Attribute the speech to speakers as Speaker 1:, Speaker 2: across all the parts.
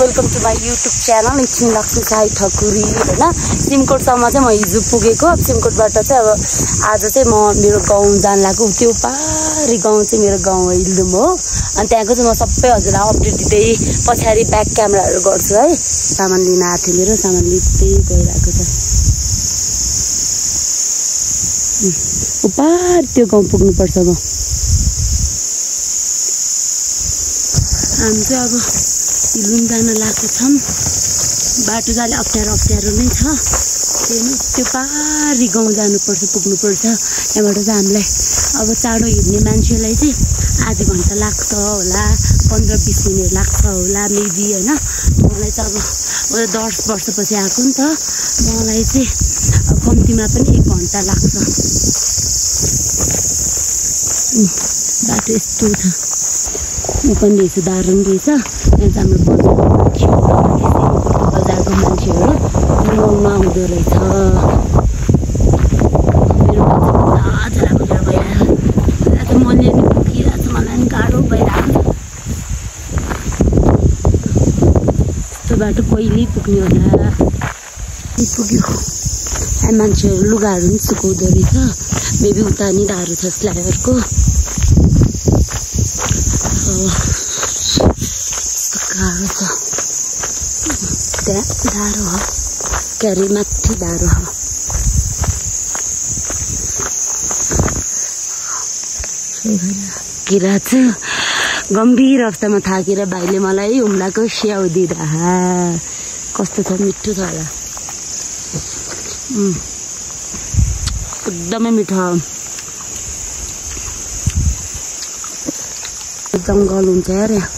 Speaker 1: Welcome to my YouTube channel एकछिन लक्ष्मी साई ठकुरी होइन। सिमकोटसम्म चाहिँ म हिजो पुगेको। सिमकोटबाट चाहिँ अब आज चाहिँ म मेरो गाउँ जान लागेको। त्यो पारी गाउँ चाहिँ मेरो गाउँ हो इल्दुम हो। अनि त्यहाँको चाहिँ म सबै हजुरलाई अपडेट दिँदै पछाडि ब्याक क्यामेराहरू गर्छु है। सामान लिन आएको थियो मेरो, सामान लिँदै गइरहेको छ। पारी त्यो गाउँ पुग्नुपर्छ म। हामी चाहिँ अब इल्दुम जान लागेको छौँ। बाटो जाने अप्ठ्यारो नै छ। त्यो पारी गाउँ जानुपर्छ, पुग्नुपर्छ। त्यहाँबाट चाहिँ हामीलाई अब चाँडो हिँड्ने मान्छेलाई चाहिँ आधा घन्टा लाग्छ होला, 15-20 मिनट लाग्छ होला मेबी होइन। मलाई चाहिँ अब 10 वर्षपछि आएको नि त, मलाई चाहिँ कम्तीमा पनि 1 घन्टा लाग्छ। बाटो यस्तो छ, पनि रहेछ, दारुण रहेछ। त्यहाँ चाहिँ हाम्रो बजारको मान्छेहरू नुहाउन आउँदो रहेछ। मेरो झला बजार भइरहेको छ, मैले नि पुगिरहेको छु, मलाई पनि गाह्रो भइरहेको छ। यस्तो बाटो कहिले पुग्ने होला। पुग्यो। मान्छेहरू लुगाहरू पनि सुकाउँदो रहेछ। मेबी उता नि दाह्रो छ फ्लाइओभरको। गाह्रो छ त्यहाँ, गाह्रो हो क्यारी माथि गाह्रो हो। किरा छु गम्भीर अवस्थामा थाकेर भाइले मलाई हुम्लाको स्याउ दिइरहा। कस्तो छ, मिठो छ होला, एकदमै मिठो। जङ्गल हुन्छ यार यहाँ,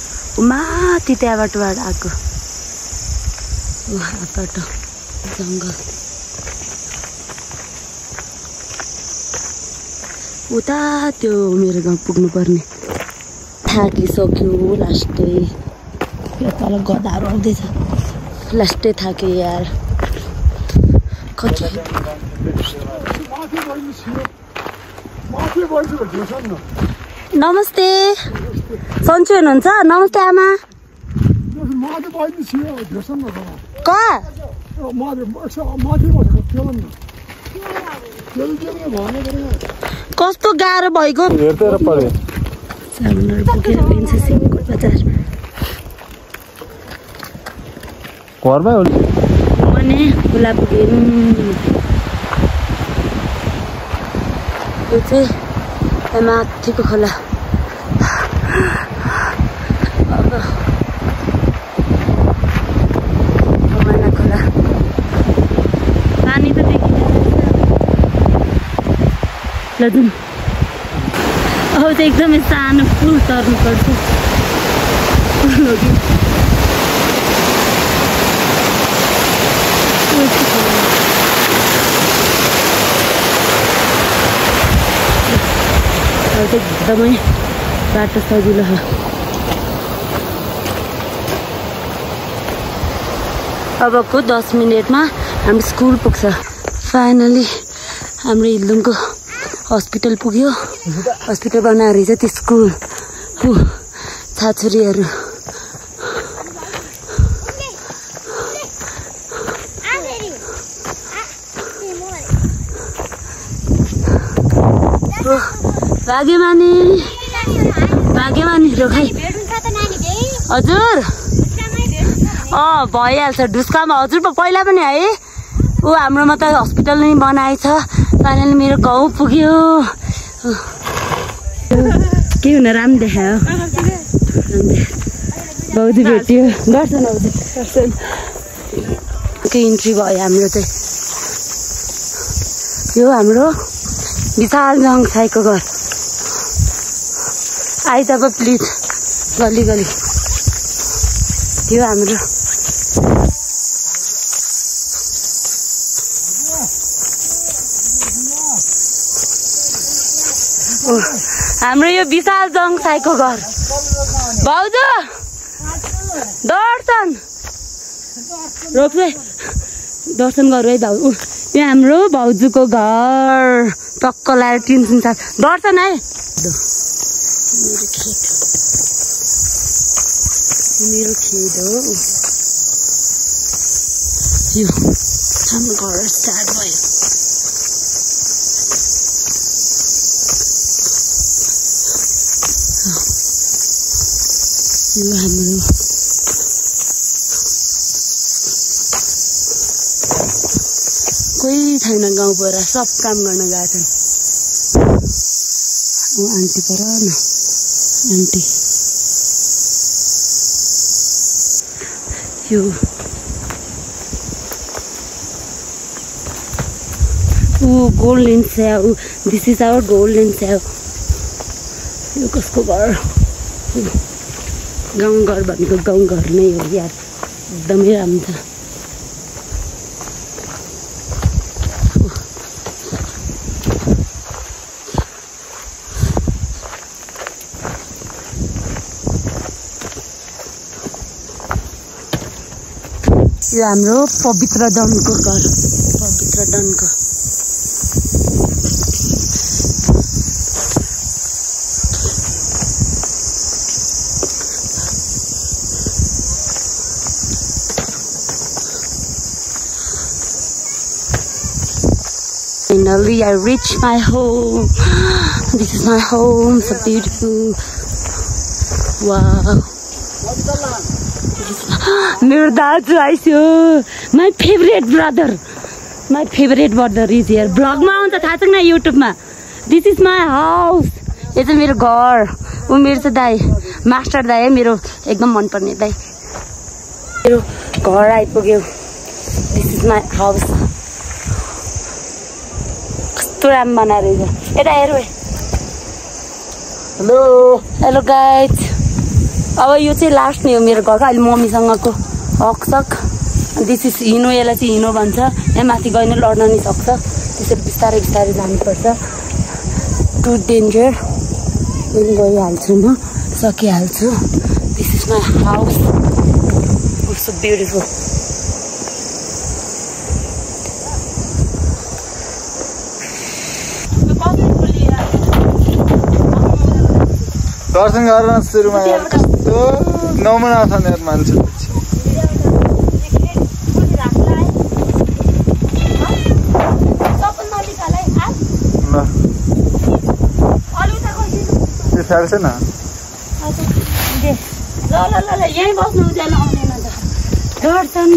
Speaker 1: माथि त्यहाँबाट आएको बाटो जङ्गल। उता त्यो मेरो गाउँ पुग्नुपर्ने। थाकिसक्यो लास्टै। तल गधाहरू आउँदैछ, लास्टै थाक्यो यार। कति नमस्ते, सन्चै हुनुहुन्छ? नमस्ते आमा। कहाँ? कस्तो गाह्रो भएको। सामानहरू पुगेर गइन्छ सिमकोट बजार।
Speaker 2: घरमै हो
Speaker 1: भने खोला पुग्यौँ। यो चाहिँ माथिको खोला। अब खोला पानी त देखिँदैन। ल जाउँ। अब चाहिँ एकदमै सानो पुल तर्नुपर्छ। एकदमै बाटो सजिलो हो। अबको 10 मिनटमा हाम्रो स्कुल पुग्छ। फाइनली हाम्रो इल्दुमको हस्पिटल पुग्यो। हस्पिटल बनाएर रहेछ त्यो स्कुल। छाछुरीहरू भाग्यमानी रोखाइ हजुर। भइहाल्छ ढुस्कामा हजुर पहिला पनि है। हाम्रोमा त हस्पिटल नै बनाएछ। फाइनली मेरो गाउँ पुग्यो। के हुन राम्रो देखायो, भाउजू भेट्यो। दर्शन भाउजू के इन्ट्री भयो हाम्रो चाहिँ। यो हाम्रो विशाल जङसाईको घर। आइतब प्लिज गली गली। यो हाम्रो हाम्रो यो विशाल जङसाईको घर। भाउजू दर्शन रोक्छ, दर्शन गरौँ है भाउ। यो हाम्रो भाउजूको घर। टक्क लाएर टिन्सिन साथ दर्शन है। मेरो खेत हो यो हाम्रो घर स्टार्ट भयो यो हाम्रो कोही छैन गाउँ पर सब काम गर्न गएका छन् आन्टी पर न आन्टी यो golden cow. This is our golden cow. यो कसको घर गाउँघर भनेको गाउँघर नै हो यार एकदमै राम्रो छ यो हाम्रो पवित्र डनको घर पवित्र डनको Finally, I reached my home. This is my home, so beautiful. Wow. मेरो दाजु iso. My favorite brother. My favorite brother is here. Vlog ma आउँछ थाहा छ न YouTube मा. This is my house. यो चाहिँ मेरो घर. उ मेरो चाहिँ दाइ. मास्टर दाइ है मेरो एकदम मन पर्ने दाइ. मेरो घर आइपुग्यो. This is my house. Ram बनाएर यता हेरौ हेलो हेलो गाइज अब यो चाहिँ लास्ट नै हो मेरो घरको अहिले मम्मीसँगको हकसक दिस इज हिँड्नु यसलाई चाहिँ हिँड्नु भन्छ यहाँ माथि गएन लड्न नि सक्छ त्यसरी बिस्तारै बिस्तारै जानुपर्छ टु डेन्जर पनि गइहाल्छु म सकिहाल्छु this is my house so beautiful
Speaker 2: दर्शन गर्न सुरुमा यार कस्तो नमुना छ यार मान्छे फाल्छ न
Speaker 1: यहीँ बस्नु उज्यालो आउँदैन त दर्शन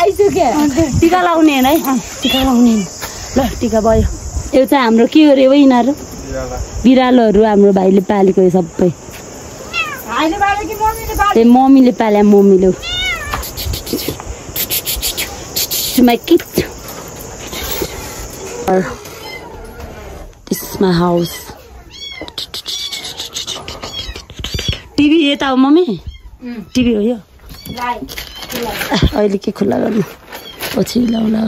Speaker 1: आइसक्यो टिका लाउने है टिका लाउने ल टिका भयो यो चाहिँ हाम्रो के हो रे हो यिनीहरू बिरालोहरू हाम्रो भाइले पालेको यो सबै ए मम्मीले पाले मम्मीले my kid this is my house TV यता हो मम्मी टिभी हो यो अहिले के खुल्ला गर्नु पछि लाउला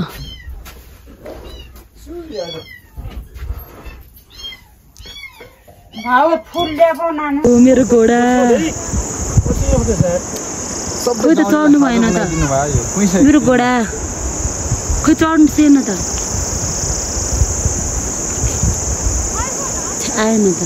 Speaker 1: मेरो घोडा खोइ त चढ्नु भएन त मेरो घोडा खोइ चढ्नु थिएन त आएन त